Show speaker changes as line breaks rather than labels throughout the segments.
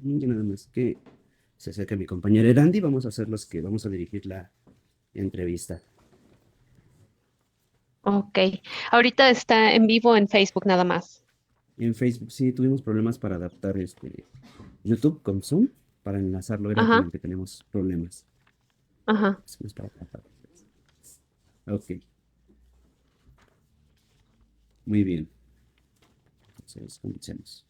Y nada más que se acerca mi compañera Erandi, vamos a ser los que vamos a dirigir la entrevista.
Ok. Ahorita está en vivo en Facebook nada más.
En Facebook sí tuvimos problemas para adaptar YouTube con Zoom, para enlazarlo, era con
Ajá,
el que tenemos problemas.
ajá.
Hacemos para tratar. Ok, muy bien. Entonces, comencemos.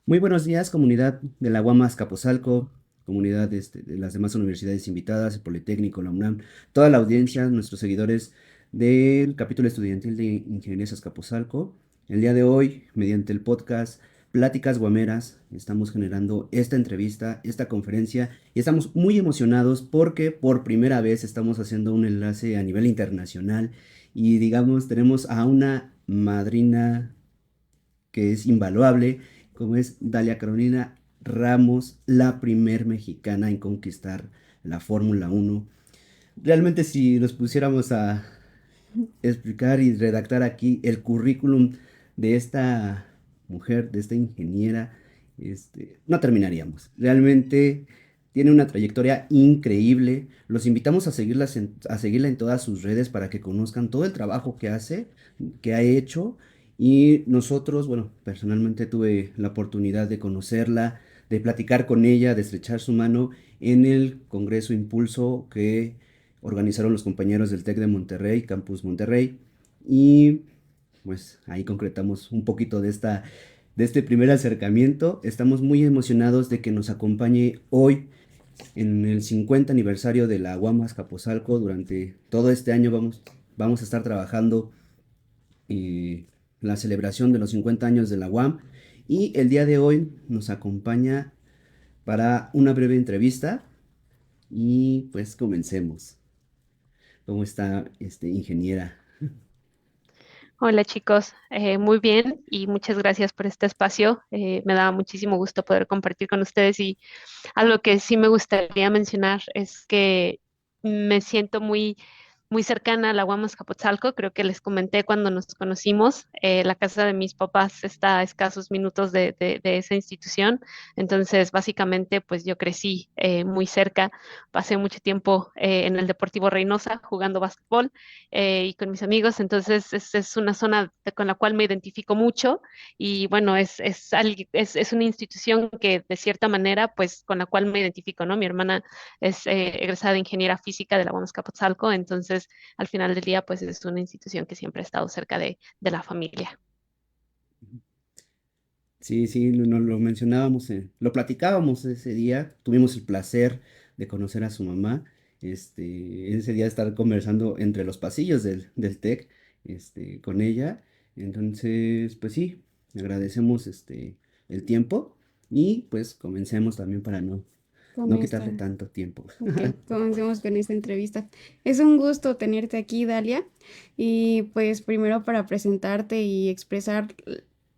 Muy buenos días, comunidad de la UAM Azcapotzalco, comunidad de las demás universidades invitadas, el Politécnico, la UNAM, toda la audiencia, nuestros seguidores del capítulo estudiantil de Ingeniería Azcapotzalco. El día de hoy, mediante el podcast Pláticas Guameras, estamos generando esta entrevista, esta conferencia, y estamos muy emocionados porque por primera vez estamos haciendo un enlace a nivel internacional y digamos, tenemos a una madrina que es invaluable, como es Dalia Carolina Ramos, la primer mexicana en conquistar la Fórmula Uno. Realmente si nos pusiéramos a explicar y redactar aquí el currículum de esta mujer, de esta ingeniera, no terminaríamos. Realmente tiene una trayectoria increíble. Los invitamos a a seguirla en todas sus redes para que conozcan todo el trabajo que hace, que ha hecho. Y nosotros, bueno, personalmente tuve la oportunidad de conocerla, de platicar con ella, de estrechar su mano en el Congreso Impulso que organizaron los compañeros del TEC de Monterrey, Campus Monterrey, y pues ahí concretamos un poquito de este primer acercamiento. Estamos muy emocionados de que nos acompañe hoy en el 50 aniversario de la UAM Azcapotzalco. Durante todo este año vamos a estar trabajando eh, la celebración de los 50 años de la UAM, y el día de hoy nos acompaña para una breve entrevista y pues comencemos. ¿Cómo está, ingeniera?
Hola chicos, muy bien y muchas gracias por este espacio. Me da muchísimo gusto poder compartir con ustedes y algo que sí me gustaría mencionar es que me siento muy cercana a la Guamas Capotzalco. Creo que les comenté cuando nos conocimos. La casa de mis papás está a escasos minutos de esa institución. Entonces, básicamente, pues yo crecí muy cerca. Pasé mucho tiempo en el Deportivo Reynosa jugando básquetbol y con mis amigos. Entonces, es una zona con la cual me identifico mucho y bueno, es una institución que de cierta manera, pues con la cual me identifico, ¿no? Mi hermana es egresada de Ingeniera Física de la UAM Azcapotzalco, entonces al final del día, pues es una institución que siempre ha estado cerca de la familia.
Sí, sí, lo mencionábamos, lo platicábamos ese día, tuvimos el placer de conocer a su mamá, ese día estar conversando entre los pasillos del TEC, con ella. Entonces, pues sí, agradecemos el tiempo y pues comencemos también para
Con
no quitarle
esta.
tanto tiempo.
Ok, comencemos con esta entrevista. Es un gusto tenerte aquí, Dalia. Y pues primero para presentarte y expresar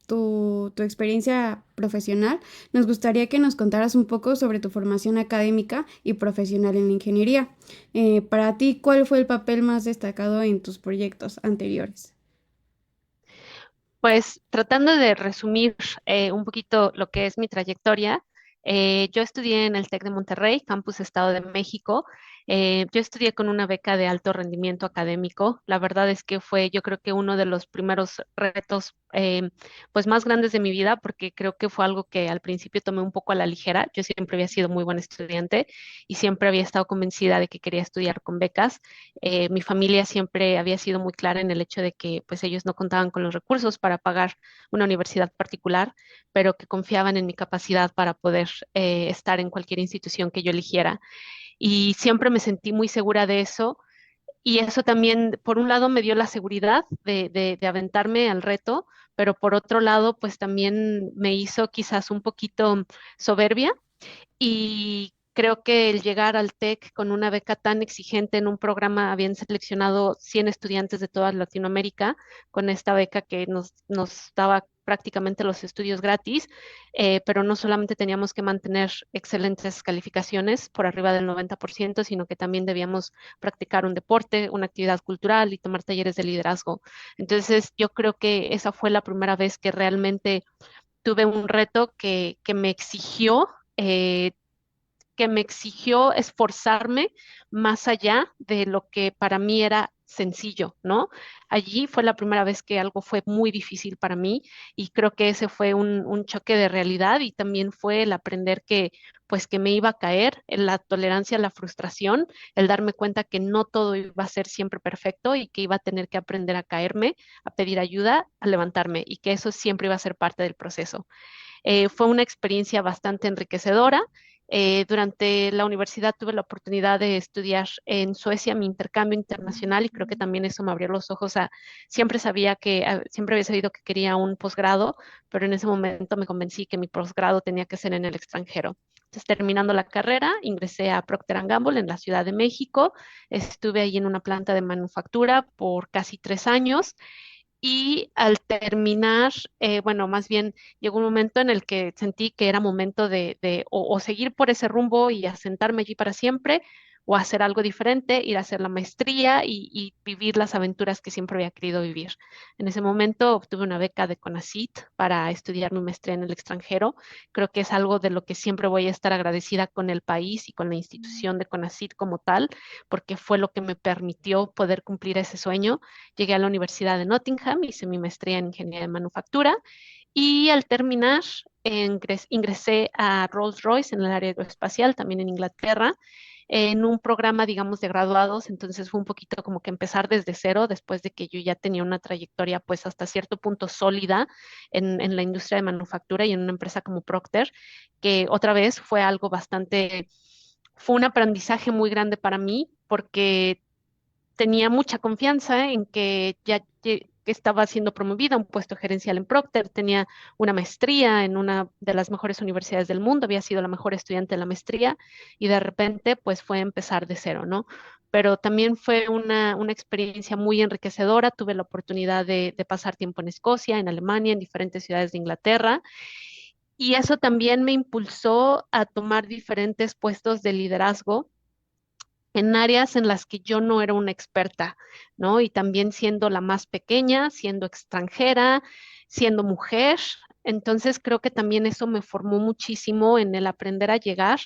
tu experiencia profesional, nos gustaría que nos contaras un poco sobre tu formación académica y profesional en la ingeniería. Para ti, ¿cuál fue el papel más destacado en tus proyectos anteriores?
Pues tratando de resumir un poquito lo que es mi trayectoria, yo estudié en el TEC de Monterrey, Campus Estado de México. Yo estudié con una beca de alto rendimiento académico. La verdad es que fue, yo creo que uno de los primeros retos, pues más grandes de mi vida, porque creo que fue algo que al principio tomé un poco a la ligera. Yo siempre había sido muy buen estudiante y siempre había estado convencida de que quería estudiar con becas. Mi familia siempre había sido muy clara en el hecho de que pues ellos no contaban con los recursos para pagar una universidad particular, pero que confiaban en mi capacidad para poder estar en cualquier institución que yo eligiera. Y siempre me sentí muy segura de eso. Y eso también, por un lado, me dio la seguridad de aventarme al reto, pero por otro lado, pues también me hizo quizás un poquito soberbia y creo que el llegar al TEC con una beca tan exigente en un programa, habían seleccionado 100 estudiantes de toda Latinoamérica con esta beca que nos daba prácticamente los estudios gratis, pero no solamente teníamos que mantener excelentes calificaciones por arriba del 90%, sino que también debíamos practicar un deporte, una actividad cultural y tomar talleres de liderazgo. Entonces, yo creo que esa fue la primera vez que realmente tuve un reto eh, que me exigió esforzarme más allá de lo que para mí era sencillo, ¿no? Allí fue la primera vez que algo fue muy difícil para mí y creo que ese fue un choque de realidad y también fue el aprender que pues que me iba a caer, en la tolerancia a la frustración, el darme cuenta que no todo iba a ser siempre perfecto y que iba a tener que aprender a caerme, a pedir ayuda, a levantarme y que eso siempre iba a ser parte del proceso. Fue una experiencia bastante enriquecedora. Durante la universidad tuve la oportunidad de estudiar en Suecia mi intercambio internacional y creo que también eso me abrió los ojos a, siempre había sabido que quería un posgrado, pero en ese momento me convencí que mi posgrado tenía que ser en el extranjero. Entonces, terminando la carrera, ingresé a Procter Gamble en la Ciudad de México. Estuve ahí en una planta de manufactura por casi 3 años y al terminar, bueno, más bien llegó un momento en el que sentí que era momento o seguir por ese rumbo y asentarme allí para siempre, o hacer algo diferente, ir a hacer la maestría y vivir las aventuras que siempre había querido vivir. En ese momento obtuve una beca de CONACYT para estudiar mi maestría en el extranjero. Creo que es algo de lo que siempre voy a estar agradecida con el país y con la institución de CONACYT como tal, porque fue lo que me permitió poder cumplir ese sueño. Llegué a la Universidad de Nottingham, hice mi maestría en ingeniería de manufactura y al terminar ingresé a Rolls-Royce en el área aeroespacial, también en Inglaterra, en un programa, digamos, de graduados. Entonces fue un poquito como que empezar desde cero, después de que yo ya tenía una trayectoria pues hasta cierto punto sólida en la industria de manufactura y en una empresa como Procter, que otra vez fue un aprendizaje muy grande para mí porque tenía mucha confianza en que que estaba siendo promovida a un puesto gerencial en Procter, tenía una maestría en una de las mejores universidades del mundo, había sido la mejor estudiante de la maestría y de repente pues fue empezar de cero, ¿no? Pero también fue una experiencia muy enriquecedora. Tuve la oportunidad de pasar tiempo en Escocia, en Alemania, en diferentes ciudades de Inglaterra. Y eso también me impulsó a tomar diferentes puestos de liderazgo en áreas en las que yo no era una experta, ¿no? Y también siendo la más pequeña, siendo extranjera, siendo mujer. Entonces creo que también eso me formó muchísimo en el aprender a llegar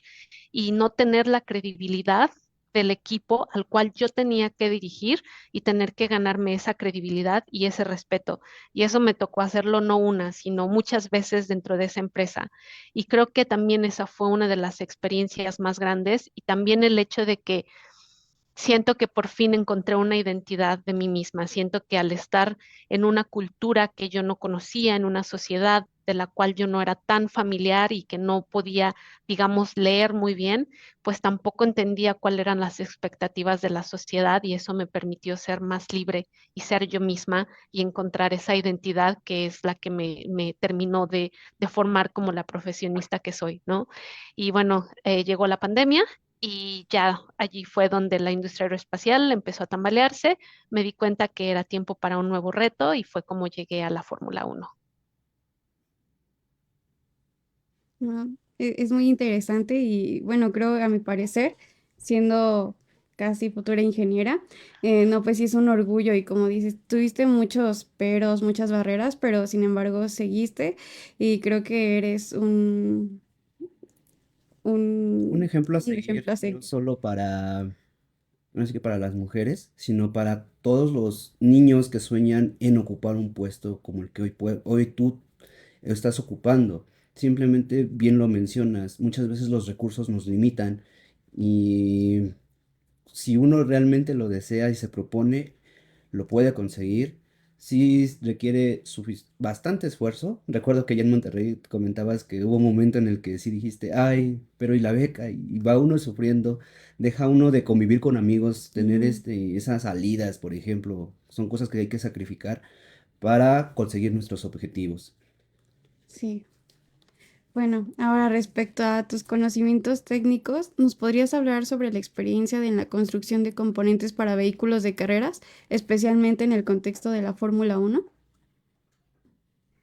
y no tener la credibilidad del equipo al cual yo tenía que dirigir y tener que ganarme esa credibilidad y ese respeto. Y eso me tocó hacerlo no una, sino muchas veces dentro de esa empresa. Y creo que también esa fue una de las experiencias más grandes y también el hecho de que siento que por fin encontré una identidad de mí misma. Siento que al estar en una cultura que yo no conocía, en una sociedad de la cual yo no era tan familiar y que no podía, digamos, leer muy bien, pues tampoco entendía cuáles eran las expectativas de la sociedad y eso me permitió ser más libre y ser yo misma y encontrar esa identidad que es la que me terminó de formar como la profesionista que soy, ¿no? Y bueno, llegó la pandemia y ya allí fue donde la industria aeroespacial empezó a tambalearse. Me di cuenta que era tiempo para un nuevo reto y fue como llegué a la Fórmula 1.
¿No? Es muy interesante y bueno, creo a mi parecer, siendo casi futura ingeniera, no, pues sí es un orgullo y como dices, tuviste muchos peros, muchas barreras, pero sin embargo seguiste y creo que eres
Un ejemplo a
un ejemplo
seguir,
a
no
seguir.
solo para, no es que para las mujeres, sino para todos los niños que sueñan en ocupar un puesto como el que hoy tú estás ocupando. Simplemente, bien lo mencionas, muchas veces los recursos nos limitan y si uno realmente lo desea y se propone, lo puede conseguir. Sí requiere bastante esfuerzo. Recuerdo que ya en Monterrey comentabas que hubo un momento en el que sí dijiste, ay, pero ¿y la beca? Y va uno sufriendo, deja uno de convivir con amigos, tener
Mm,
esas salidas, por ejemplo, son cosas que hay que sacrificar para conseguir nuestros objetivos.
sí. Bueno, ahora respecto a tus conocimientos técnicos, ¿nos podrías hablar sobre la experiencia en la construcción de componentes para vehículos de carreras, especialmente en el contexto de la Fórmula 1?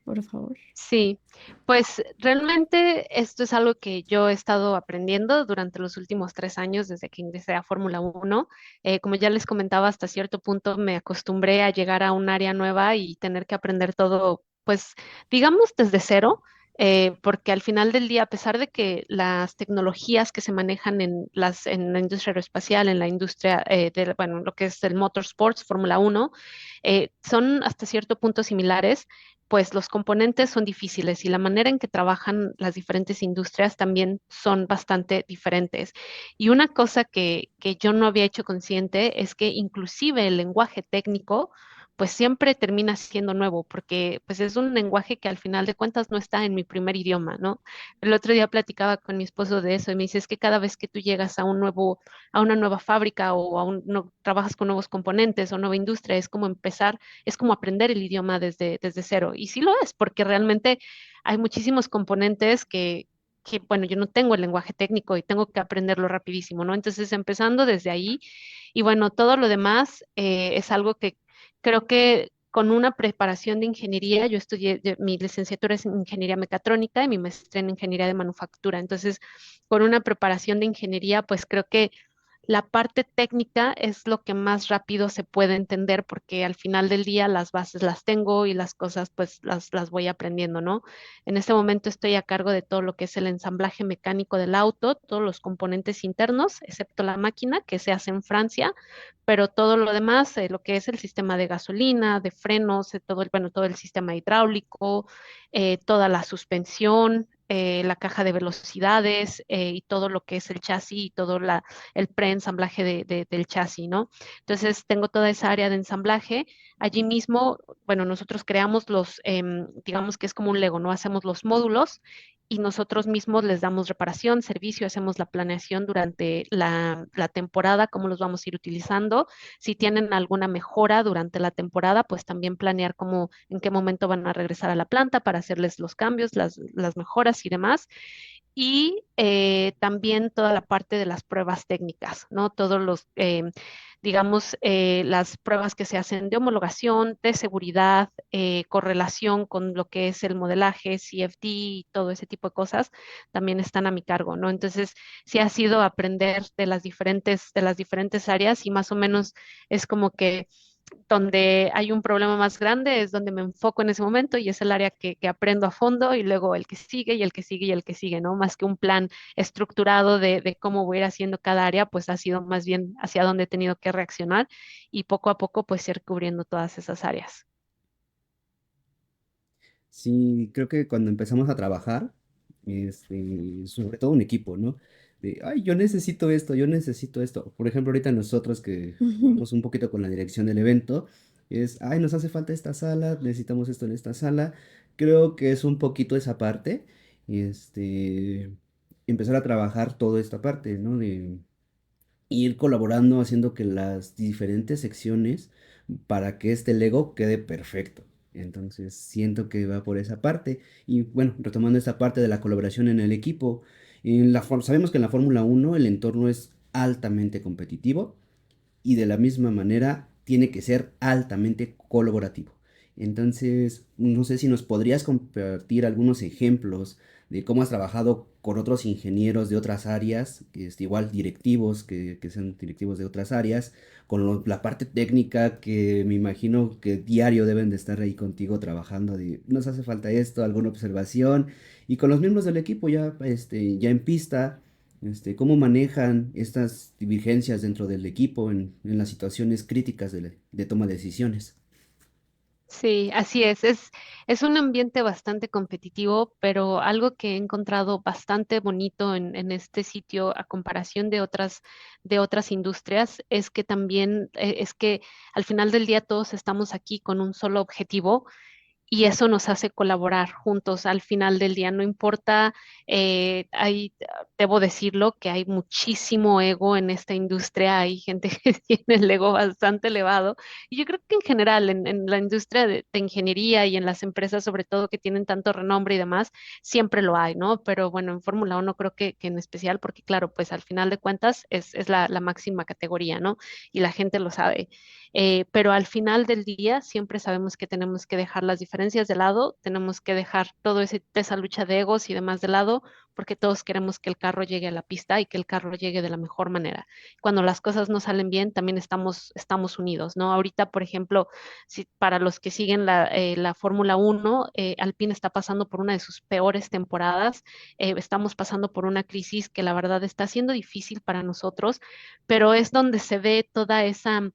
Por favor.
Sí, pues realmente esto es algo que yo he estado aprendiendo durante los últimos 3 años desde que ingresé a Fórmula 1. Como ya les comentaba, hasta cierto punto me acostumbré a llegar a un área nueva y tener que aprender todo, pues digamos desde cero. porque al final del día, a pesar de que las tecnologías que se manejan en la industria aeroespacial, en la industria bueno, lo que es el motorsports, Fórmula 1, son hasta cierto punto similares, pues los componentes son difíciles y la manera en que trabajan las diferentes industrias también son bastante diferentes. Y una cosa que yo no había hecho consciente es que inclusive el lenguaje técnico pues siempre termina siendo nuevo, porque pues es un lenguaje que al final de cuentas no está en mi primer idioma, ¿no? El otro día platicaba con mi esposo de eso y me dice, es que cada vez que tú llegas a una nueva fábrica o no, trabajas con nuevos componentes o nueva industria, es como empezar, es como aprender el idioma desde cero. Y sí lo es, porque realmente hay muchísimos componentes bueno, yo no tengo el lenguaje técnico y tengo que aprenderlo rapidísimo, ¿no? Entonces, empezando desde ahí, y bueno, todo lo demás es algo que creo que con una preparación de ingeniería, mi licenciatura es en ingeniería mecatrónica y mi maestría en ingeniería de manufactura. Entonces, con una preparación de ingeniería, pues creo que la parte técnica es lo que más rápido se puede entender porque al final del día las bases las tengo y las cosas pues las voy aprendiendo, ¿no? En este momento estoy a cargo de todo lo que es el ensamblaje mecánico del auto, todos los componentes internos, excepto la máquina que se hace en Francia, pero todo lo demás, lo que es el sistema de gasolina, de frenos, bueno, todo el sistema hidráulico, toda la suspensión, la caja de velocidades y todo lo que es el chasis y todo el preensamblaje del chasis, ¿no? Entonces tengo toda esa área de ensamblaje. Allí mismo, bueno, nosotros creamos digamos que es como un Lego, ¿no? Hacemos los módulos y nosotros mismos les damos reparación, servicio, hacemos la planeación durante la temporada, cómo los vamos a ir utilizando. Si tienen alguna mejora durante la temporada, pues también planear cómo, en qué momento van a regresar a la planta para hacerles los cambios, las mejoras y demás y también toda la parte de las pruebas técnicas, ¿no? Digamos, las pruebas que se hacen de homologación, de seguridad, correlación con lo que es el modelaje, CFD y todo ese tipo de cosas, también están a mi cargo, ¿no? Entonces, sí ha sido aprender de las diferentes áreas y más o menos es como que donde hay un problema más grande es donde me enfoco en ese momento y es el área que aprendo a fondo y luego el que sigue y el que sigue y el que sigue, ¿no? Más que un plan estructurado de cómo voy a ir haciendo cada área, pues ha sido más bien hacia dónde he tenido que reaccionar y poco a poco pues ir cubriendo todas esas áreas.
Sí, creo que cuando empezamos a trabajar, sobre todo un equipo, ¿no? De, ay, yo necesito esto, yo necesito esto. Por ejemplo, ahorita nosotros que vamos un poquito con la dirección del evento, es, ay, nos hace falta esta sala, necesitamos esto en esta sala. Creo que es un poquito esa parte, empezar a trabajar toda esta parte, ¿no? De ir colaborando, haciendo que las diferentes secciones para que este Lego quede perfecto. Entonces siento que va por esa parte. Y bueno, retomando esta parte de la colaboración en el equipo, sabemos que en la Fórmula 1 el entorno es altamente competitivo y de la misma manera tiene que ser altamente colaborativo. Entonces, no sé si nos podrías compartir algunos ejemplos de cómo has trabajado con otros ingenieros de otras áreas, igual directivos, que sean directivos de otras áreas, con la parte técnica que me imagino que diario deben de estar ahí contigo trabajando, nos hace falta esto, alguna observación, y con los miembros del equipo ya en pista, cómo manejan estas divergencias dentro del equipo en las situaciones críticas de toma de decisiones.
Sí, así es. Es un ambiente bastante competitivo, pero algo que he encontrado bastante bonito en este sitio a comparación de otras industrias es que también es que al final del día todos estamos aquí con un solo objetivo y eso nos hace colaborar juntos al final del día. No importa, debo decirlo, que hay muchísimo ego en esta industria, hay gente que tiene el ego bastante elevado y yo creo que en general en la industria de ingeniería y en las empresas sobre todo que tienen tanto renombre y demás, siempre lo hay, ¿no? Pero bueno, en Fórmula 1 creo que en especial porque claro, pues al final de cuentas es la máxima categoría, ¿no? Y la gente lo sabe. Pero al final del día siempre sabemos que tenemos que dejar las diferencias de lado, tenemos que dejar esa lucha de egos y demás de lado porque todos queremos que el carro llegue a la pista y que el carro llegue de la mejor manera. Cuando las cosas no salen bien, también estamos unidos, ¿no? Ahorita, por ejemplo, si, para los que siguen la Fórmula 1, Alpine está pasando por una de sus peores temporadas, estamos pasando por una crisis que la verdad está siendo difícil para nosotros, pero es donde se ve toda esa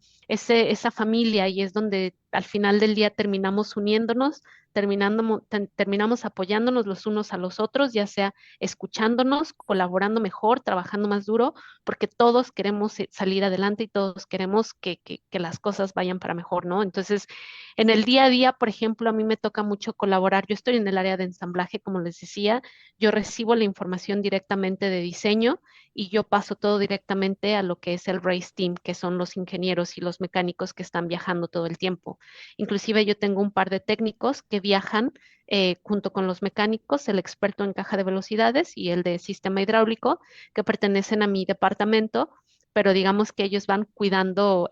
familia y es donde al final del día terminamos uniéndonos, terminamos apoyándonos los unos a los otros, ya sea escuchándonos, colaborando mejor, trabajando más duro, porque todos queremos salir adelante y todos queremos que las cosas vayan para mejor, ¿no? Entonces, en el día a día, por ejemplo, a mí me toca mucho colaborar. Yo estoy en el área de ensamblaje, como les decía, yo recibo la información directamente de diseño y yo paso todo directamente a lo que es el race team, que son los ingenieros y los mecánicos que están viajando todo el tiempo. Inclusive yo tengo un par de técnicos que viajan junto con los mecánicos, el experto en caja de velocidades y el de sistema hidráulico, que pertenecen a mi departamento, pero digamos que ellos van cuidando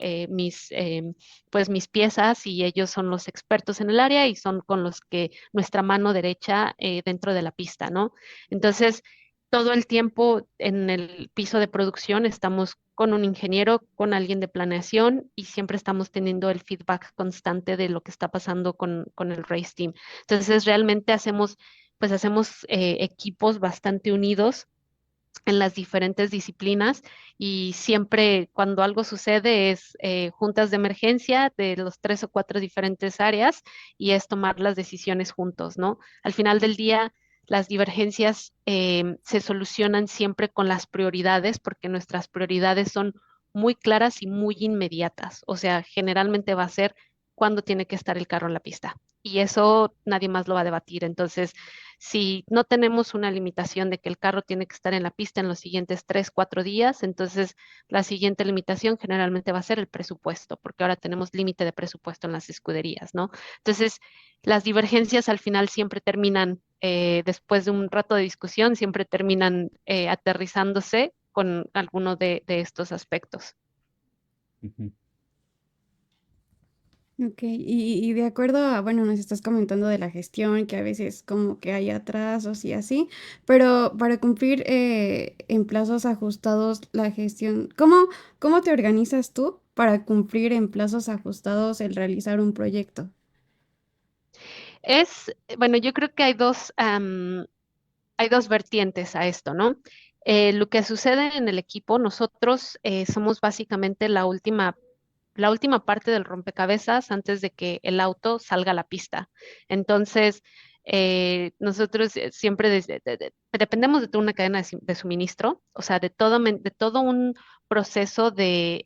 pues mis piezas y ellos son los expertos en el área y son con los que nuestra mano derecha dentro de la pista, ¿no? Entonces, todo el tiempo en el piso de producción estamos con un ingeniero, con alguien de planeación y siempre estamos teniendo el feedback constante de lo que está pasando con el race team. Entonces, realmente hacemos equipos bastante unidos en las diferentes disciplinas y siempre cuando algo sucede es juntas de emergencia de los 3 o 4 diferentes áreas y es tomar las decisiones juntos, ¿no? Al final del día, las divergencias se solucionan siempre con las prioridades porque nuestras prioridades son muy claras y muy inmediatas. O sea, generalmente va a ser cuándo tiene que estar el carro en la pista. Y eso nadie más lo va a debatir. Entonces, si no tenemos una limitación de que el carro tiene que estar en la pista en los siguientes 3, 4 días, entonces la siguiente limitación generalmente va a ser el presupuesto, porque ahora tenemos límite de presupuesto en las escuderías, ¿no? Entonces, las divergencias al final siempre terminan, después de un rato de discusión, siempre terminan aterrizándose con alguno de estos aspectos.
Ujú.
Ok, y de acuerdo a, bueno, nos estás comentando de la gestión, que a veces como que hay atrasos y así, pero para cumplir en plazos ajustados la gestión, ¿cómo te organizas tú para cumplir en plazos ajustados el realizar un proyecto?
Bueno, yo creo que hay dos vertientes a esto, ¿no? Lo que sucede en el equipo, nosotros somos básicamente la última parte del rompecabezas antes de que el auto salga a la pista. Entonces, nosotros siempre dependemos de toda una cadena de suministro, o sea, de todo un proceso de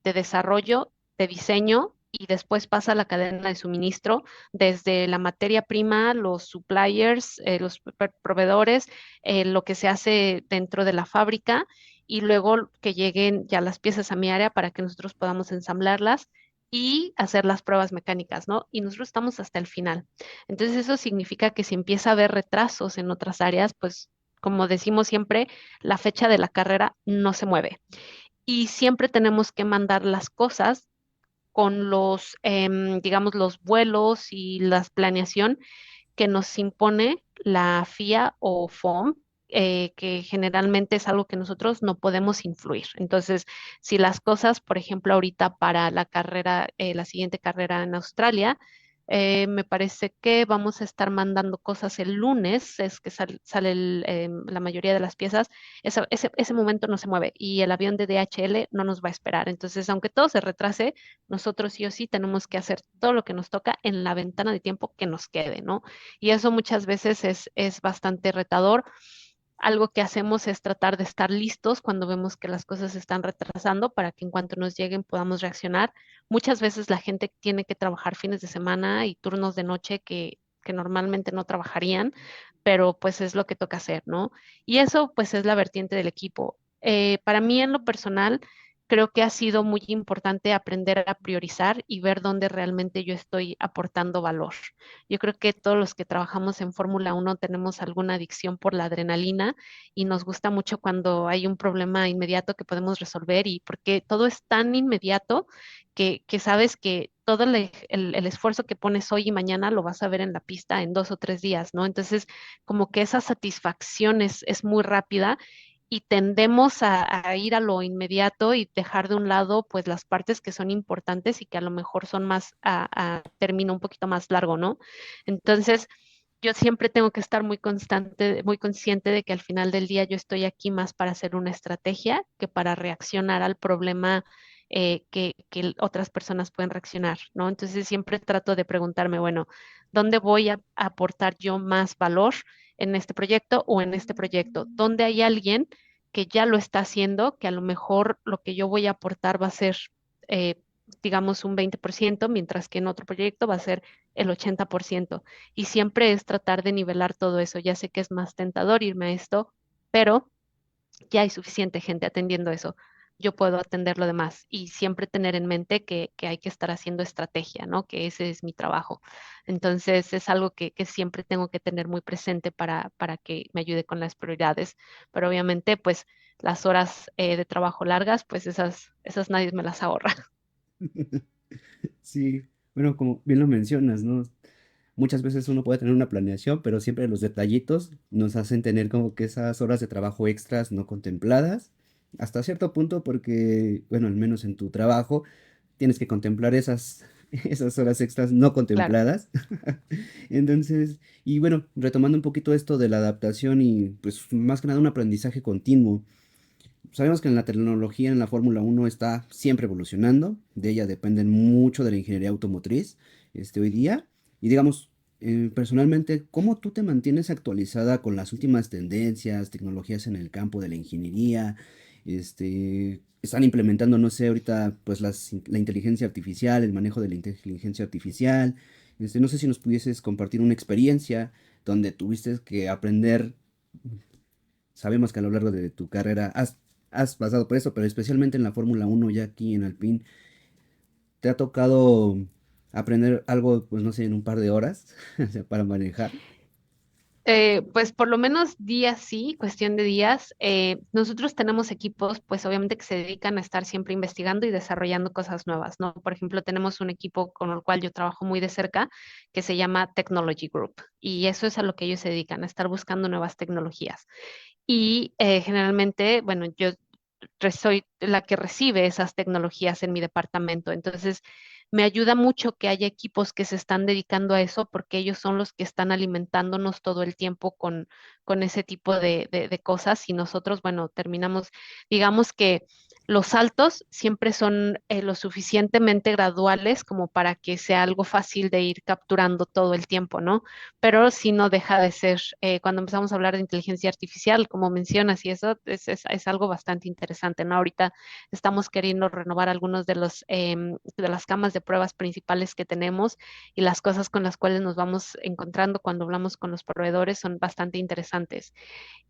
desarrollo, de diseño. Y después pasa a la cadena de suministro, desde la materia prima, los suppliers, los proveedores, lo que se hace dentro de la fábrica y luego que lleguen ya las piezas a mi área para que nosotros podamos ensamblarlas y hacer las pruebas mecánicas, ¿no? Y nosotros estamos hasta el final. Entonces eso significa que si empieza a haber retrasos en otras áreas, pues como decimos siempre, la fecha de la carrera no se mueve. Y siempre tenemos que mandar las cosas con digamos, los vuelos y la planeación que nos impone la FIA o FOM, que generalmente es algo que nosotros no podemos influir. Entonces, si las cosas, por ejemplo, ahorita para la carrera, la siguiente carrera en Australia, me parece que vamos a estar mandando cosas el lunes, es que sale la mayoría de las piezas, ese momento no se mueve y el avión de DHL no nos va a esperar. Entonces, aunque todo se retrase, nosotros sí o sí tenemos que hacer todo lo que nos toca en la ventana de tiempo que nos quede, ¿no? Y eso muchas veces es bastante retador. Algo que hacemos es tratar de estar listos cuando vemos que las cosas se están retrasando para que en cuanto nos lleguen podamos reaccionar. Muchas veces la gente tiene que trabajar fines de semana y turnos de noche que normalmente no trabajarían, pero pues es lo que toca hacer, ¿no? Y eso pues es la vertiente del equipo. Para mí en lo personal, creo que ha sido muy importante aprender a priorizar y ver dónde realmente yo estoy aportando valor. Yo creo que todos los que trabajamos en Fórmula 1 tenemos alguna adicción por la adrenalina y nos gusta mucho cuando hay un problema inmediato que podemos resolver y porque todo es tan inmediato que sabes que todo el esfuerzo que pones hoy y mañana lo vas a ver en la pista en 2 o 3 días, ¿no? Entonces, como que esa satisfacción es muy rápida y tendemos a ir a lo inmediato y dejar de un lado pues las partes que son importantes y que a lo mejor son más a término un poquito más largo, ¿no? Entonces, yo siempre tengo que estar muy constante, muy consciente de que al final del día yo estoy aquí más para hacer una estrategia que para reaccionar al problema que otras personas pueden reaccionar, ¿no? Entonces siempre trato de preguntarme, bueno, ¿dónde voy a aportar yo más valor en este proyecto o en este proyecto? ¿Dónde hay alguien que ya lo está haciendo, que a lo mejor lo que yo voy a aportar va a ser, eh, digamos, un 20%, mientras que en otro proyecto va a ser el 80%? Y siempre es tratar de nivelar todo eso. Ya sé que es más tentador irme a esto, pero ya hay suficiente gente atendiendo eso. Yo puedo atender lo demás y siempre tener en mente que hay que estar haciendo estrategia, ¿no? Que ese es mi trabajo. Entonces es algo que siempre tengo que tener muy presente para que me ayude con las prioridades. Pero obviamente, pues las horas de trabajo largas, pues esas nadie me las ahorra.
Sí, bueno, como bien lo mencionas, ¿no? Muchas veces uno puede tener una planeación, pero siempre los detallitos nos hacen tener como que esas horas de trabajo extras no contempladas, hasta cierto punto porque, bueno, al menos en tu trabajo, tienes que contemplar esas, esas horas extras no
Claro.
contempladas. Entonces, y bueno, retomando un poquito esto de la adaptación y pues más que nada un aprendizaje continuo. Sabemos que en la tecnología en la Fórmula 1 está siempre evolucionando, de ella dependen mucho de la ingeniería automotriz hoy día. Y digamos, personalmente, ¿cómo tú te mantienes actualizada con las últimas tendencias, tecnologías en el campo de la ingeniería? Están implementando, no sé, ahorita pues la inteligencia artificial, el manejo de la inteligencia artificial. No sé si nos pudieses compartir una experiencia donde tuviste que aprender. Sabemos que a lo largo de tu carrera has pasado por eso, pero especialmente en la Fórmula 1 ya aquí en Alpine, ¿te ha tocado aprender algo, pues no sé, en un par de horas, o sea, para manejar?
Pues por lo menos días sí, cuestión de días. Nosotros tenemos equipos, pues obviamente que se dedican a estar siempre investigando y desarrollando cosas nuevas, ¿no? Por ejemplo, tenemos un equipo con el cual yo trabajo muy de cerca que se llama Technology Group y eso es a lo que ellos se dedican, a estar buscando nuevas tecnologías. Y generalmente, bueno, yo soy la que recibe esas tecnologías en mi departamento. Entonces, me ayuda mucho que haya equipos que se están dedicando a eso porque ellos son los que están alimentándonos todo el tiempo con ese tipo de cosas y nosotros, bueno, terminamos, digamos que los saltos siempre son lo suficientemente graduales como para que sea algo fácil de ir capturando todo el tiempo, ¿no? Pero sí no deja de ser, cuando empezamos a hablar de inteligencia artificial, como mencionas, y eso es algo bastante interesante, ¿no? Ahorita estamos queriendo renovar algunos de las camas de pruebas principales que tenemos y las cosas con las cuales nos vamos encontrando cuando hablamos con los proveedores son bastante interesantes.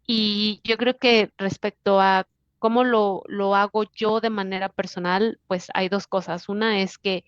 Y yo creo que respecto a cómo lo hago yo de manera personal, pues hay dos cosas. Una es que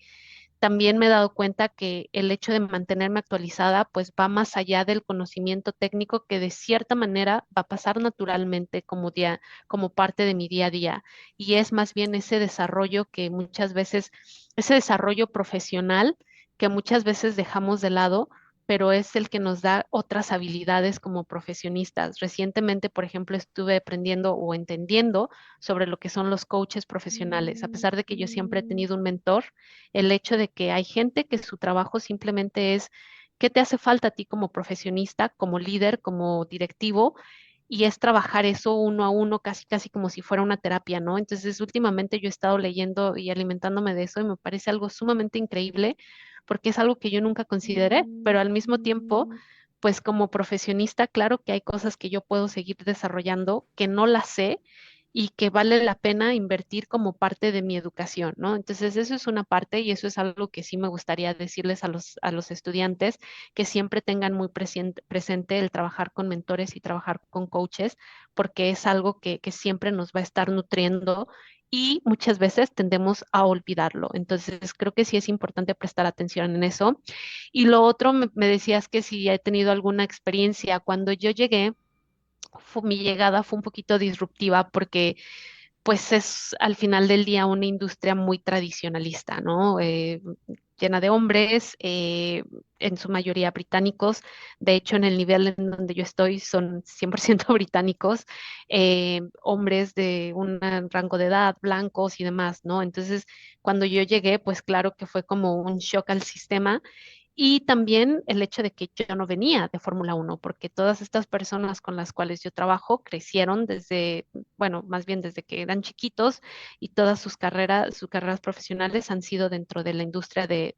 también me he dado cuenta que el hecho de mantenerme actualizada, pues va más allá del conocimiento técnico que de cierta manera va a pasar naturalmente como parte de mi día a día. Y es más bien ese desarrollo que muchas veces, ese desarrollo profesional que muchas veces dejamos de lado, pero es el que nos da otras habilidades como profesionistas. Recientemente, por ejemplo, estuve aprendiendo o entendiendo sobre lo que son los coaches profesionales. A pesar de que yo siempre he tenido un mentor, el hecho de que hay gente que su trabajo simplemente es qué te hace falta a ti como profesionista, como líder, como directivo, y es trabajar eso uno a uno, casi, casi como si fuera una terapia, ¿no? Entonces, últimamente yo he estado leyendo y alimentándome de eso y me parece algo sumamente increíble porque es algo que yo nunca consideré, pero al mismo tiempo, pues como profesionista, claro que hay cosas que yo puedo seguir desarrollando que no las sé y que vale la pena invertir como parte de mi educación, ¿no? Entonces, eso es una parte y eso es algo que sí me gustaría decirles a los estudiantes, que siempre tengan muy presente el trabajar con mentores y trabajar con coaches, porque es algo que siempre nos va a estar nutriendo y muchas veces tendemos a olvidarlo. Entonces, creo que sí es importante prestar atención en eso. Y lo otro, me decías que si he tenido alguna experiencia. Cuando yo llegué, mi llegada fue un poquito disruptiva porque pues es al final del día una industria muy tradicionalista, ¿no? llena de hombres, en su mayoría británicos. De hecho, en el nivel en donde yo estoy son 100% británicos, hombres de un rango de edad, blancos y demás, ¿no? Entonces, cuando yo llegué, pues claro que fue como un shock al sistema y también el hecho de que yo no venía de Fórmula Uno, porque todas estas personas con las cuales yo trabajo crecieron desde, bueno, más bien desde que eran chiquitos y todas sus carreras profesionales han sido dentro de la industria del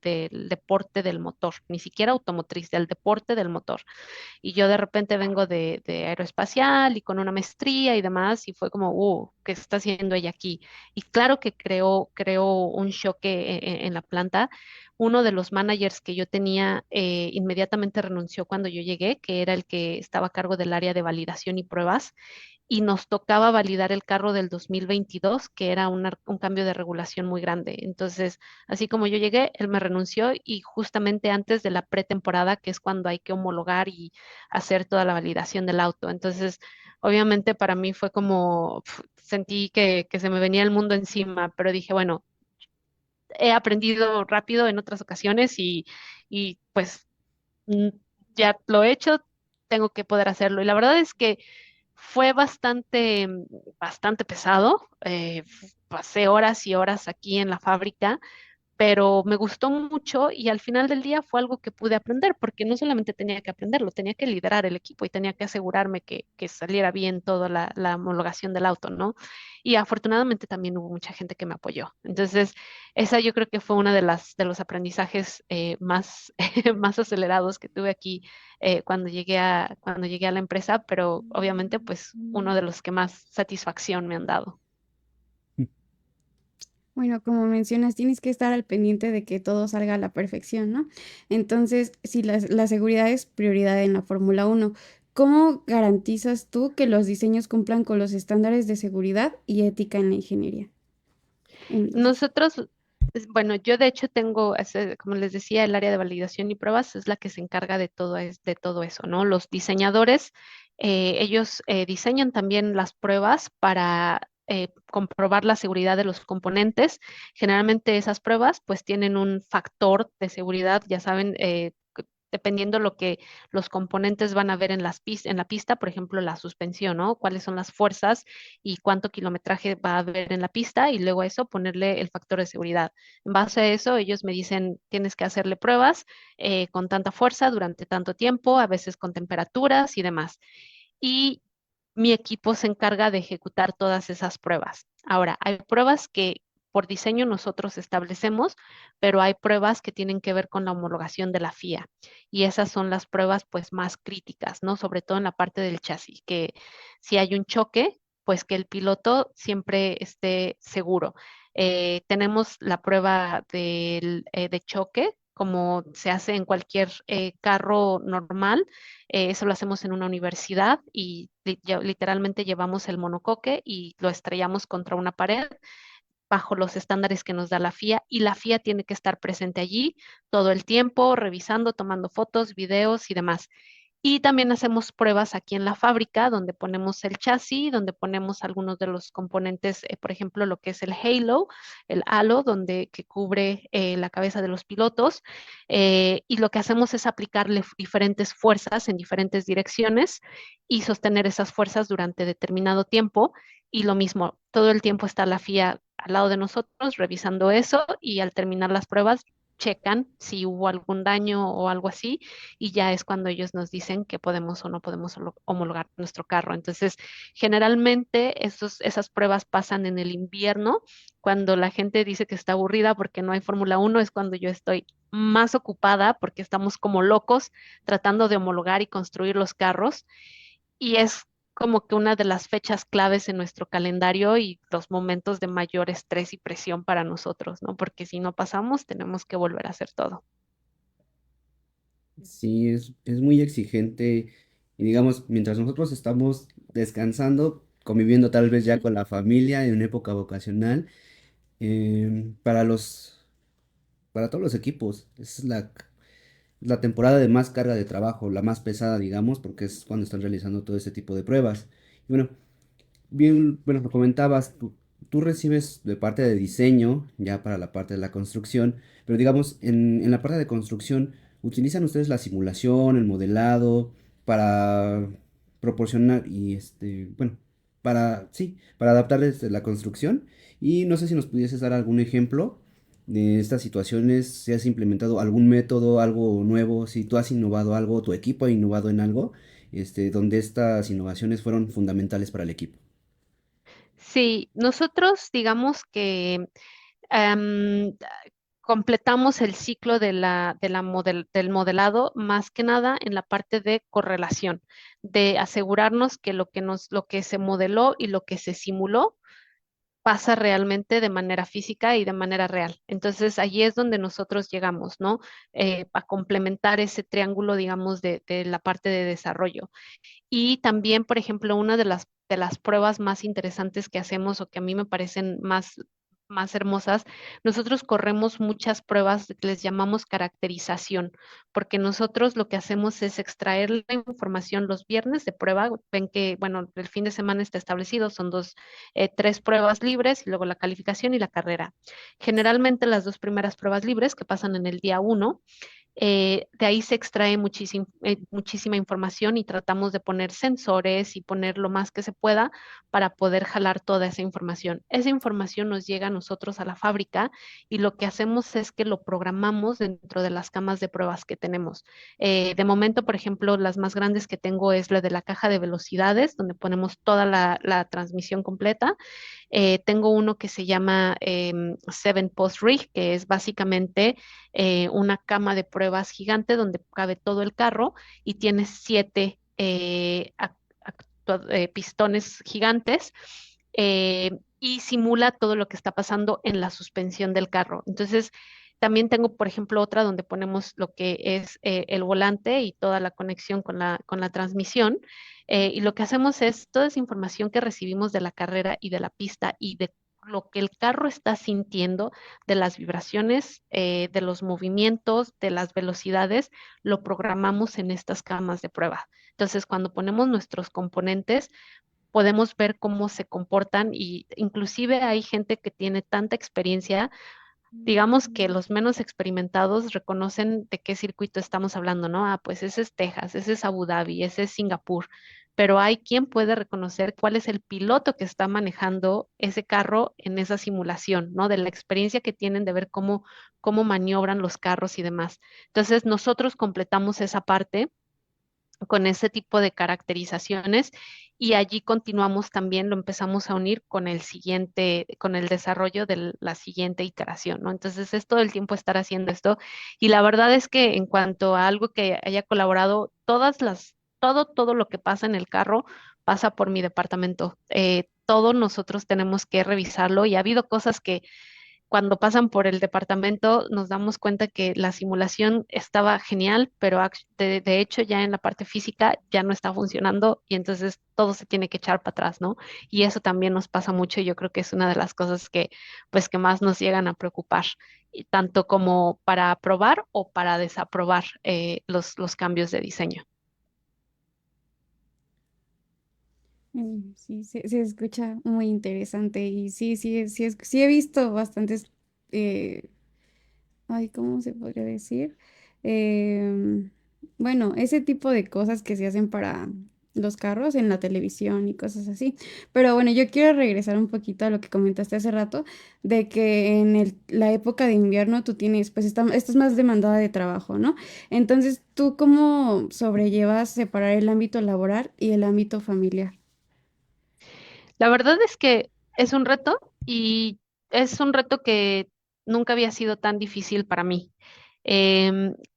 deporte del motor, ni siquiera automotriz, del deporte del motor. Y yo de repente vengo de aeroespacial y con una maestría y demás, y fue como, ¿qué está haciendo ella aquí? Y claro que creó un choque en la planta. Uno de los managers que yo tenía inmediatamente renunció cuando yo llegué, que era el que estaba a cargo del área de validación y pruebas, y nos tocaba validar el carro del 2022, que era un cambio de regulación muy grande. Entonces, así como yo llegué, él me renunció y justamente antes de la pretemporada, que es cuando hay que homologar y hacer toda la validación del auto. Entonces, obviamente para mí fue como, sentí que se me venía el mundo encima, pero dije, bueno, he aprendido rápido en otras ocasiones y pues mm, ya lo he hecho, tengo que poder hacerlo. Y la verdad es que fue bastante pesado. Pasé horas y horas aquí en la fábrica, pero me gustó mucho y al final del día fue algo que pude aprender, porque no solamente tenía que aprenderlo, tenía que liderar el equipo y tenía que asegurarme que saliera bien toda la homologación del auto, ¿no? Y afortunadamente también hubo mucha gente que me apoyó. Entonces, esa yo creo que fue una de los aprendizajes más, más acelerados que tuve aquí cuando llegué a la empresa, pero obviamente pues uno de los que más satisfacción me han dado.
Bueno, como mencionas, tienes que estar al pendiente de que todo salga a la perfección, ¿no? Entonces, si la seguridad es prioridad en la Fórmula Uno, ¿cómo garantizas tú que los diseños cumplan con los estándares de seguridad y ética en la ingeniería?
Nosotros, bueno, yo de hecho tengo, como les decía, el área de validación y pruebas es la que se encarga de de todo eso, ¿no? Los diseñadores, ellos diseñan también las pruebas para comprobar la seguridad de los componentes. Generalmente esas pruebas pues tienen un factor de seguridad, ya saben, dependiendo lo que los componentes van a ver en en la pista, por ejemplo, la suspensión, ¿no? Cuáles son las fuerzas y cuánto kilometraje va a haber en la pista y luego a eso ponerle el factor de seguridad. En base a eso, ellos me dicen, tienes que hacerle pruebas con tanta fuerza durante tanto tiempo, a veces con temperaturas y demás. Y mi equipo se encarga de ejecutar todas esas pruebas. Ahora, hay pruebas que por diseño nosotros establecemos, pero hay pruebas que tienen que ver con la homologación de la FIA y esas son las pruebas pues más críticas, ¿no? Sobre todo en la parte del chasis, que si hay un choque, pues que el piloto siempre esté seguro. Tenemos la prueba de choque, como se hace en cualquier carro normal. Eso lo hacemos en una universidad y literalmente llevamos el monocoque y lo estrellamos contra una pared bajo los estándares que nos da la FIA y la FIA tiene que estar presente allí todo el tiempo, revisando, tomando fotos, videos y demás. Y también hacemos pruebas aquí en la fábrica, donde ponemos el chasis, donde ponemos algunos de los componentes, por ejemplo, lo que es el halo, que cubre la cabeza de los pilotos. Y lo que hacemos es aplicarle diferentes fuerzas en diferentes direcciones y sostener esas fuerzas durante determinado tiempo. Y lo mismo, todo el tiempo está la FIA al lado de nosotros revisando eso y al terminar las pruebas checan si hubo algún daño o algo así y ya es cuando ellos nos dicen que podemos o no podemos homologar nuestro carro. Entonces, generalmente esas pruebas pasan en el invierno, cuando la gente dice que está aburrida porque no hay Fórmula Uno, es cuando yo estoy más ocupada porque estamos como locos tratando de homologar y construir los carros y es como que una de las fechas claves en nuestro calendario y los momentos de mayor estrés y presión para nosotros, ¿no? Porque si no pasamos, tenemos que volver a hacer todo.
Sí, es muy exigente y digamos, mientras nosotros estamos descansando, conviviendo tal vez ya con la familia en una época vocacional, para para todos los equipos, es la temporada de más carga de trabajo, la más pesada, digamos, porque es cuando están realizando todo ese tipo de pruebas. Y bueno, bien, bueno, lo comentabas, tú recibes de parte de diseño, ya para la parte de la construcción, pero digamos, en la parte de construcción, ¿utilizan ustedes la simulación, el modelado, para proporcionar y bueno, sí, para adaptar la construcción? Y no sé si nos pudieses dar algún ejemplo de estas situaciones, si has implementado algún método, algo nuevo, si tú has innovado algo, tu equipo ha innovado en algo, donde estas innovaciones fueron fundamentales para el equipo.
Sí, nosotros digamos que em, completamos el ciclo del modelado más que nada en la parte de correlación, de asegurarnos que lo que se modeló y lo que se simuló pasa realmente de manera física y de manera real. Entonces, allí es donde nosotros llegamos, ¿no? A complementar ese triángulo, digamos, de la parte de desarrollo. Y también, por ejemplo, una de las pruebas más interesantes que hacemos o que a mí me parecen más hermosas, nosotros corremos muchas pruebas que les llamamos caracterización, porque nosotros lo que hacemos es extraer la información los viernes de prueba. Ven que, bueno, el fin de semana está establecido, son tres pruebas libres y luego la calificación y la carrera. Generalmente las 2 primeras pruebas libres que pasan en el día 1 de ahí se extrae muchísima información y tratamos de poner sensores y poner lo más que se pueda para poder jalar toda esa información. Esa información nos llega a nosotros a la fábrica y lo que hacemos es que lo programamos dentro de las camas de pruebas que tenemos. De momento, por ejemplo, las más grandes que tengo es la de la caja de velocidades, donde ponemos toda la transmisión completa. Tengo uno que se llama Seven Post Rig, que es básicamente una cama de pruebas gigante donde cabe todo el carro y tiene 7 pistones gigantes y simula todo lo que está pasando en la suspensión del carro. Entonces, también tengo, por ejemplo, otra donde ponemos lo que es el volante y toda la conexión con la transmisión. Y lo que hacemos es toda esa información que recibimos de la carrera y de la pista y de lo que el carro está sintiendo, de las vibraciones, de los movimientos, de las velocidades, lo programamos en estas camas de prueba. Entonces, cuando ponemos nuestros componentes, podemos ver cómo se comportan y inclusive hay gente que tiene tanta experiencia. Digamos que los menos experimentados reconocen de qué circuito estamos hablando, ¿no? Ah, pues ese es Texas, ese es Abu Dhabi, ese es Singapur, pero hay quien puede reconocer cuál es el piloto que está manejando ese carro en esa simulación, ¿no? De la experiencia que tienen de ver cómo maniobran los carros y demás. Entonces, nosotros completamos esa parte con ese tipo de caracterizaciones y allí continuamos también, lo empezamos a unir con el siguiente, con el desarrollo de la siguiente iteración, ¿no? Entonces es todo el tiempo estar haciendo esto y la verdad es que en cuanto a algo que haya colaborado, todo lo que pasa en el carro pasa por mi departamento. Todo nosotros tenemos que revisarlo y ha habido cosas que cuando pasan por el departamento nos damos cuenta que la simulación estaba genial, pero de hecho ya en la parte física ya no está funcionando y entonces todo se tiene que echar para atrás, ¿no? Y eso también nos pasa mucho y yo creo que es una de las cosas que pues que más nos llegan a preocupar, y tanto como para aprobar o para desaprobar los cambios de diseño.
Sí, se escucha muy interesante y sí he visto bastantes, eh, ay, ¿cómo se podría decir? Em, bueno, ese tipo de cosas que se hacen para los carros en la televisión y cosas así. Pero bueno, yo quiero regresar un poquito a lo que comentaste hace rato, de que en la época de invierno tú tienes, pues estás más demandada de trabajo, ¿no? Entonces, ¿tú cómo sobrellevas separar el ámbito laboral y el ámbito familiar?
La verdad es que es un reto y es un reto que nunca había sido tan difícil para mí.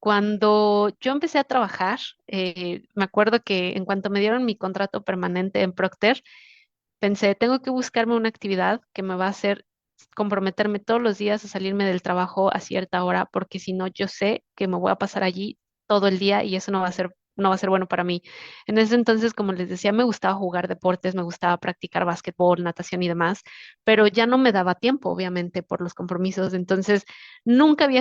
Cuando yo empecé a trabajar, me acuerdo que en cuanto me dieron mi contrato permanente en Procter, pensé, tengo que buscarme una actividad que me va a hacer comprometerme todos los días a salirme del trabajo a cierta hora, porque si no, yo sé que me voy a pasar allí todo el día y eso no va a ser bueno para mí. En ese entonces, como les decía, me gustaba jugar deportes, me gustaba practicar básquetbol, natación y demás, pero ya no me daba tiempo, obviamente, por los compromisos. Entonces, nunca me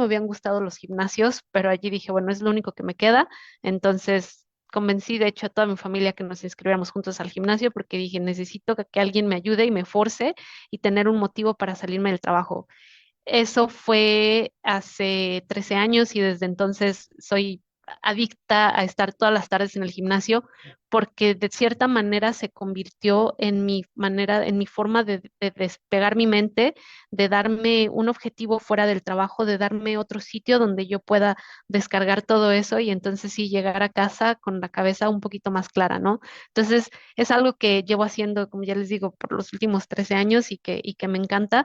habían gustado los gimnasios, pero allí dije, bueno, es lo único que me queda. Entonces, convencí de hecho a toda mi familia que nos inscribiéramos juntos al gimnasio porque dije, necesito que alguien me ayude y me force y tener un motivo para salirme del trabajo. Eso fue hace 13 años y desde entonces soy adicta a estar todas las tardes en el gimnasio porque de cierta manera se convirtió en mi manera, en mi forma de despegar mi mente, de darme un objetivo fuera del trabajo, de darme otro sitio donde yo pueda descargar todo eso y entonces sí llegar a casa con la cabeza un poquito más clara, ¿no? Entonces es algo que llevo haciendo, como ya les digo, por los últimos 13 años y que me encanta.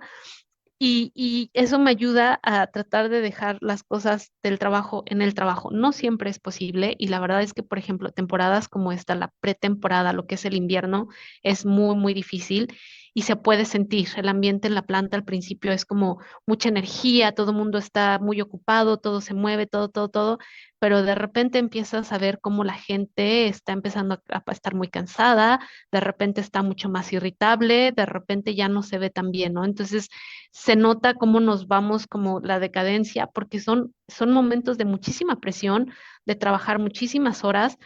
Y eso me ayuda a tratar de dejar las cosas del trabajo en el trabajo. No siempre es posible y la verdad es que, por ejemplo, temporadas como esta, la pretemporada, lo que es el invierno, es muy, muy difícil y se puede sentir. El ambiente en la planta al principio es como mucha energía, todo el mundo está muy ocupado, todo se mueve, todo, todo, todo, pero de repente empiezas a ver cómo la gente está empezando a estar muy cansada, de repente está mucho más irritable, de repente ya no se ve tan bien, ¿no? Entonces, se nota cómo nos vamos como la decadencia, porque son momentos de muchísima presión, de trabajar muchísimas horas,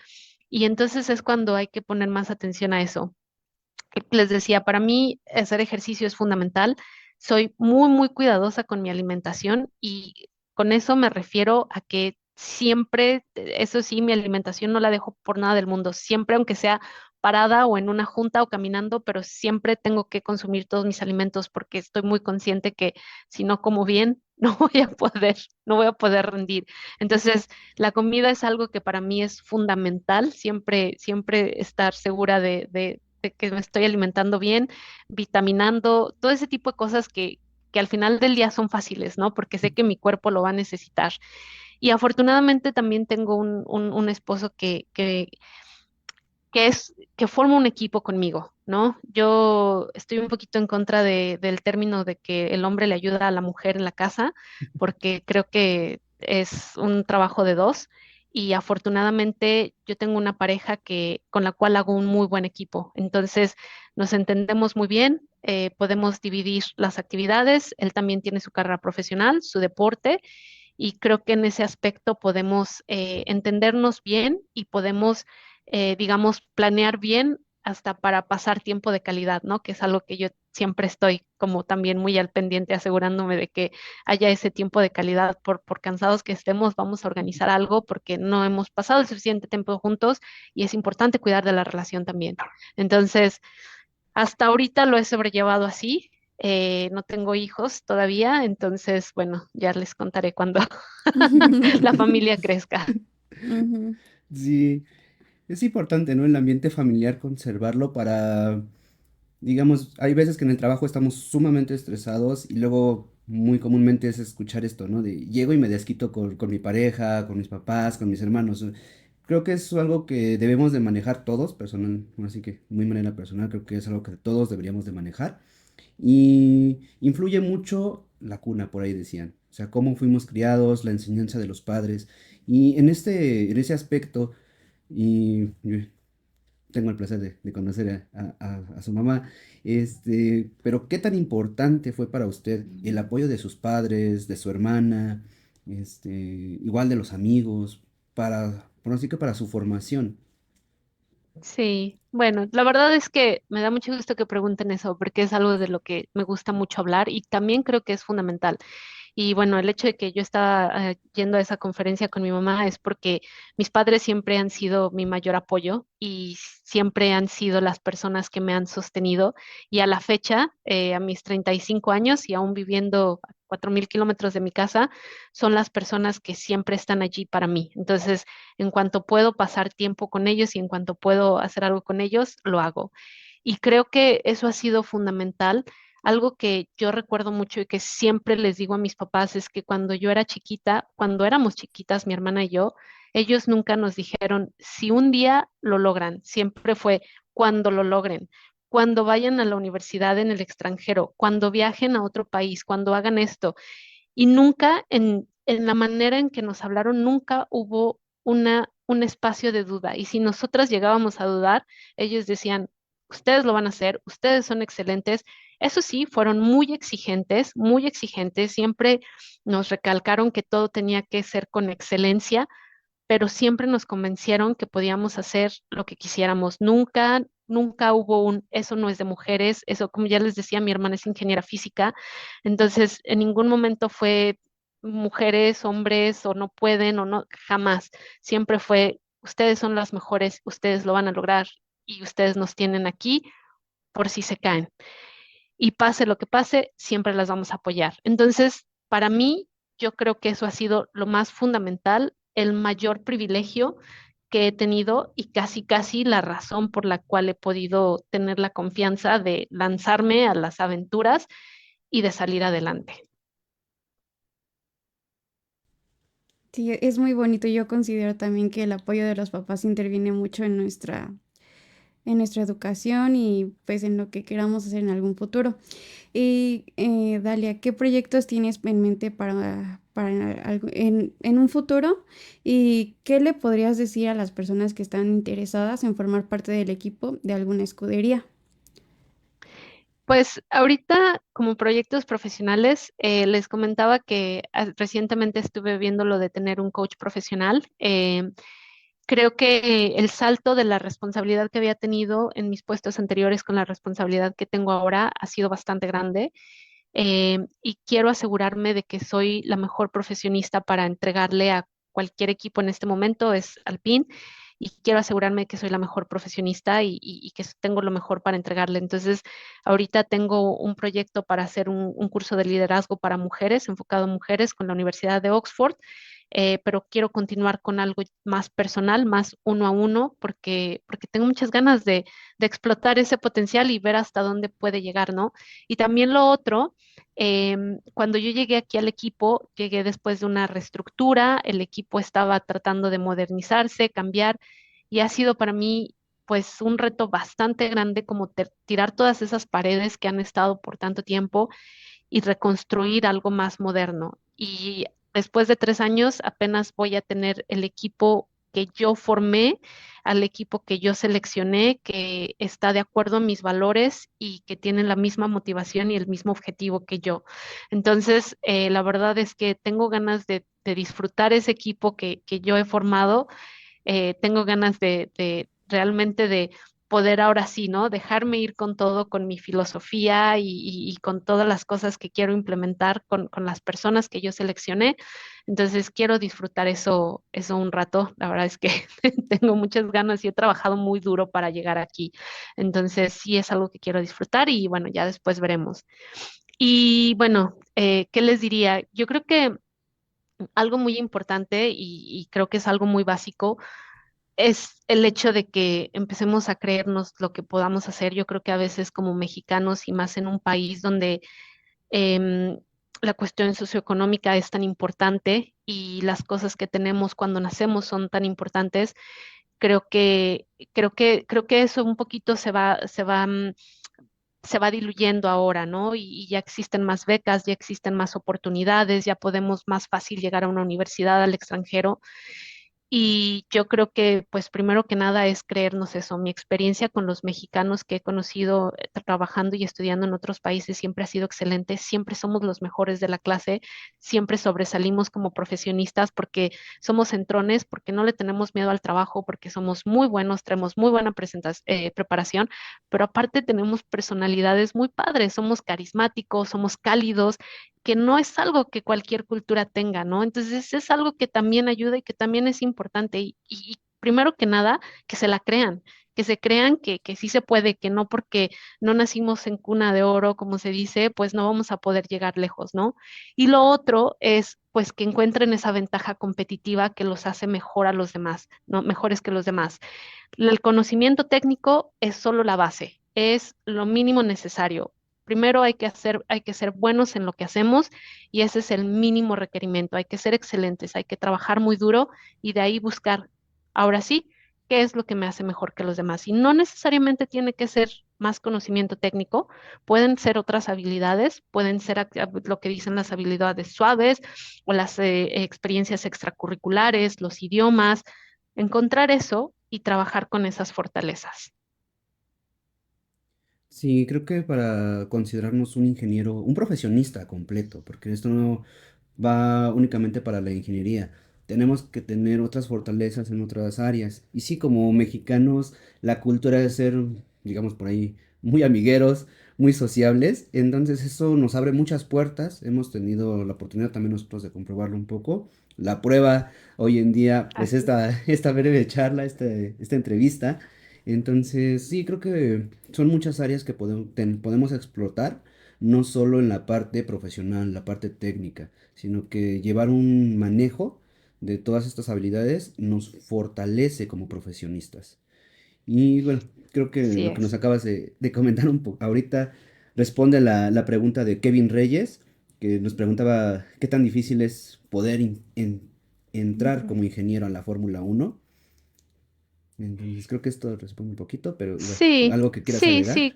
y entonces es cuando hay que poner más atención a eso. Les decía, para mí hacer ejercicio es fundamental. Soy muy, muy cuidadosa con mi alimentación y con eso me refiero a que siempre, eso sí, mi alimentación no la dejo por nada del mundo. Siempre, aunque sea parada o en una junta o caminando, pero siempre tengo que consumir todos mis alimentos porque estoy muy consciente que si no como bien, no voy a poder rendir. Entonces, la comida es algo que para mí es fundamental, siempre, siempre estar segura de que me estoy alimentando bien, vitaminando, todo ese tipo de cosas que al final del día son fáciles, ¿no? Porque sé que mi cuerpo lo va a necesitar. Y afortunadamente también tengo un esposo que forma un equipo conmigo, ¿no? Yo estoy un poquito en contra del término de que el hombre le ayuda a la mujer en la casa, porque creo que es un trabajo de dos. Y afortunadamente yo tengo una pareja con la cual hago un muy buen equipo. Entonces nos entendemos muy bien, podemos dividir las actividades. Él también tiene su carrera profesional, su deporte, y creo que en ese aspecto podemos entendernos bien y podemos, digamos, planear bien hasta para pasar tiempo de calidad, ¿no? Que es algo que yo siempre estoy como también muy al pendiente, asegurándome de que haya ese tiempo de calidad. Por cansados que estemos, vamos a organizar algo porque no hemos pasado el suficiente tiempo juntos y es importante cuidar de la relación también. Entonces, hasta ahorita lo he sobrellevado así. No tengo hijos todavía, entonces, bueno, ya les contaré cuando la familia crezca.
Ujú.
Sí, es importante, ¿no? El ambiente familiar, conservarlo para, digamos, hay veces que en el trabajo estamos sumamente estresados y luego muy comúnmente es escuchar esto, ¿no? De llego y me desquito con mi pareja, con mis papás, con mis hermanos. Creo que es algo que debemos de manejar todos, personal, así que muy manera personal, creo que es algo que todos deberíamos de manejar. Y influye mucho la cuna, por ahí decían. O sea, cómo fuimos criados, la enseñanza de los padres. Y en ese aspecto, y yo tengo el placer de conocer a su mamá, pero ¿qué tan importante fue para usted el apoyo de sus padres, de su hermana, igual de los amigos, por así que para su formación?
Sí, bueno, la verdad es que me da mucho gusto que pregunten eso, porque es algo de lo que me gusta mucho hablar y también creo que es fundamental. Y bueno, el hecho de que yo estaba yendo a esa conferencia con mi mamá es porque mis padres siempre han sido mi mayor apoyo y siempre han sido las personas que me han sostenido. Y a la fecha, a mis 35 años y aún viviendo a 4.000 kilómetros de mi casa, son las personas que siempre están allí para mí. Entonces, en cuanto puedo pasar tiempo con ellos y en cuanto puedo hacer algo con ellos, lo hago. Y creo que eso ha sido fundamental. Algo que yo recuerdo mucho y que siempre les digo a mis papás es que cuando yo era chiquita, cuando éramos chiquitas, mi hermana y yo, ellos nunca nos dijeron si un día lo logran, siempre fue cuando lo logren, cuando vayan a la universidad en el extranjero, cuando viajen a otro país, cuando hagan esto. Y nunca en la manera en que nos hablaron, nunca hubo un espacio de duda. Y si nosotras llegábamos a dudar, ellos decían, ustedes lo van a hacer, ustedes son excelentes. Eso sí, fueron muy exigentes. Siempre nos recalcaron que todo tenía que ser con excelencia, pero siempre nos convencieron que podíamos hacer lo que quisiéramos. Nunca hubo eso no es de mujeres, eso como ya les decía, mi hermana es ingeniera física, entonces en ningún momento fue mujeres, hombres, o no pueden, o no, jamás. Siempre fue, ustedes son las mejores, ustedes lo van a lograr y ustedes nos tienen aquí por si se caen. Y pase lo que pase, siempre las vamos a apoyar. Entonces, para mí, yo creo que eso ha sido lo más fundamental, el mayor privilegio que he tenido y casi, casi la razón por la cual he podido tener la confianza de lanzarme a las aventuras y de salir adelante.
Sí, es muy bonito. Yo considero también que el apoyo de los papás interviene mucho en nuestra educación y pues en lo que queramos hacer en algún futuro. Y Dalia, ¿qué proyectos tienes en mente en un futuro? ¿Y qué le podrías decir a las personas que están interesadas en formar parte del equipo de alguna escudería?
Pues ahorita como proyectos profesionales, les comentaba que recientemente estuve viendo lo de tener un coach profesional. Creo que el salto de la responsabilidad que había tenido en mis puestos anteriores con la responsabilidad que tengo ahora ha sido bastante grande, y quiero asegurarme de que soy la mejor profesionista para entregarle a cualquier equipo en este momento, es Alpine, y quiero asegurarme de que soy la mejor profesionista y que tengo lo mejor para entregarle. Entonces, ahorita tengo un proyecto para hacer un curso de liderazgo para mujeres, enfocado a mujeres con la Universidad de Oxford. Pero quiero continuar con algo más personal, más uno a uno, porque tengo muchas ganas de explotar ese potencial y ver hasta dónde puede llegar, ¿no? Y también lo otro, cuando yo llegué aquí al equipo, llegué después de una reestructura, el equipo estaba tratando de modernizarse, cambiar, y ha sido para mí pues un reto bastante grande como tirar todas esas paredes que han estado por tanto tiempo y reconstruir algo más moderno. Y después de 3 años apenas voy a tener el equipo que yo formé, al equipo que yo seleccioné, que está de acuerdo a mis valores y que tiene la misma motivación y el mismo objetivo que yo. Entonces, la verdad es que tengo ganas de disfrutar ese equipo que yo he formado. Tengo ganas de realmente de poder ahora sí, ¿no? Dejarme ir con todo, con mi filosofía y con todas las cosas que quiero implementar con las personas que yo seleccioné. Entonces quiero disfrutar eso un rato. La verdad es que tengo muchas ganas y he trabajado muy duro para llegar aquí. Entonces sí es algo que quiero disfrutar y bueno, ya después veremos. Y bueno, ¿qué les diría? Yo creo que algo muy importante y creo que es algo muy básico es el hecho de que empecemos a creernos lo que podamos hacer. Yo creo que a veces como mexicanos y más en un país donde em, la cuestión socioeconómica es tan importante y las cosas que tenemos cuando nacemos son tan importantes, creo que eso un poquito se va diluyendo ahora, ¿no? Y ya existen más becas, ya existen más oportunidades, ya podemos más fácil llegar a una universidad al extranjero. Y yo creo que, pues, primero que nada es creernos eso. Mi experiencia con los mexicanos que he conocido trabajando y estudiando en otros países siempre ha sido excelente. Siempre somos los mejores de la clase, siempre sobresalimos como profesionistas porque somos entrones, porque no le tenemos miedo al trabajo, porque somos muy buenos, tenemos muy buena preparación, pero aparte tenemos personalidades muy padres, somos carismáticos, somos cálidos, que no es algo que cualquier cultura tenga, ¿no? Entonces es algo que también ayuda y que también es importante. Y primero que nada, que se la crean, que se crean que sí se puede, que no porque no nacimos en cuna de oro, como se dice, pues no vamos a poder llegar lejos, ¿no? Y lo otro es pues que encuentren esa ventaja competitiva que los hace mejor a los demás, ¿no? Mejores que los demás. El conocimiento técnico es solo la base, es lo mínimo necesario. Primero hay que ser buenos en lo que hacemos y ese es el mínimo requerimiento. Hay que ser excelentes, hay que trabajar muy duro y de ahí buscar, ahora sí, qué es lo que me hace mejor que los demás. Y no necesariamente tiene que ser más conocimiento técnico, pueden ser otras habilidades, pueden ser lo que dicen las habilidades suaves o las experiencias extracurriculares, los idiomas, encontrar eso y trabajar con esas fortalezas.
Sí, creo que para considerarnos un ingeniero, un profesionista completo, porque esto no va únicamente para la ingeniería. tenemos que tener otras fortalezas en otras áreas. Y sí, como mexicanos, la cultura de ser, digamos por ahí, muy amigueros, muy sociables, entonces eso nos abre muchas puertas. Hemos tenido la oportunidad también nosotros de comprobarlo un poco. La prueba hoy en día, pues
Así es.
esta breve charla, esta entrevista. Entonces, sí, creo que son muchas áreas que podemos explotar, no solo en la parte profesional, la parte técnica, sino que llevar un manejo de todas estas habilidades nos fortalece como profesionistas. Y bueno, creo que
Así
lo que nos
es.
acabas de comentar un poco ahorita responde la pregunta de Kevin Reyes, que nos preguntaba qué tan difícil es poder entrar
Ujú.
como ingeniero a la Fórmula 1. Entonces creo que esto responde un poquito, pero igual,
Sí,
algo que quieras
sí,
agregar.
sí.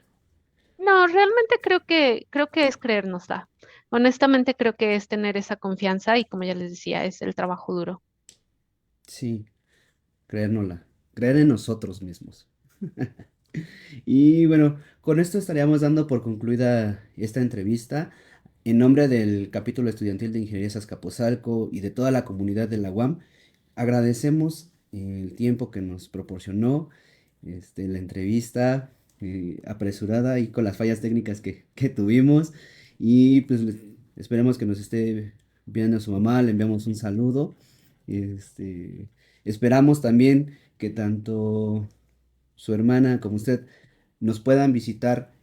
No, realmente creo que es creérnosla. Honestamente creo que es tener esa confianza y como ya les decía, es el trabajo duro.
Sí, creérnosla, creer en nosotros mismos. Y bueno, con esto estaríamos dando por concluida esta entrevista. En nombre del capítulo estudiantil de Ingeniería Azcapotzalco y de toda la comunidad de la UAM, agradecemos el tiempo que nos proporcionó, la entrevista apresurada y con las fallas técnicas que tuvimos. Y pues esperemos que nos esté viendo su mamá, le enviamos un saludo. Este, esperamos también que tanto su hermana como usted nos puedan visitar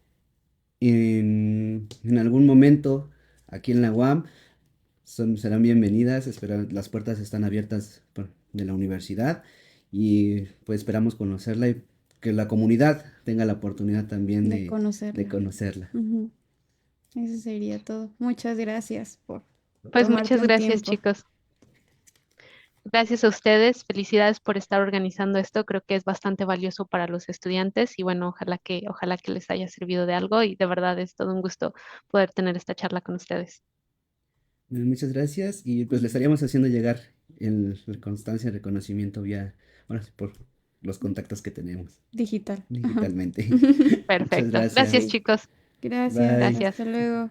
en algún momento aquí en la UAM. Serán bienvenidas, las puertas están abiertas de la universidad y pues esperamos conocerla y que la comunidad tenga la oportunidad también
De
de
conocerla.
conocerla.
Ujú. Eso sería todo. Muchas gracias por
Pues
tomarte
muchas
un
gracias,
tiempo
chicos. Gracias a ustedes. Felicidades por estar organizando esto. Creo que es bastante valioso para los estudiantes y bueno, ojalá que les haya servido de algo y de verdad es todo un gusto poder tener esta charla con ustedes.
Muchas gracias y pues le estaríamos haciendo llegar la constancia de reconocimiento bueno, sí, por los contactos que tenemos
digital. Ajá.
digitalmente. Muchas
Perfecto. Gracias,
Ok.
gracias.
chicos.
Gracias.
Bye.
Gracias.
Hasta luego.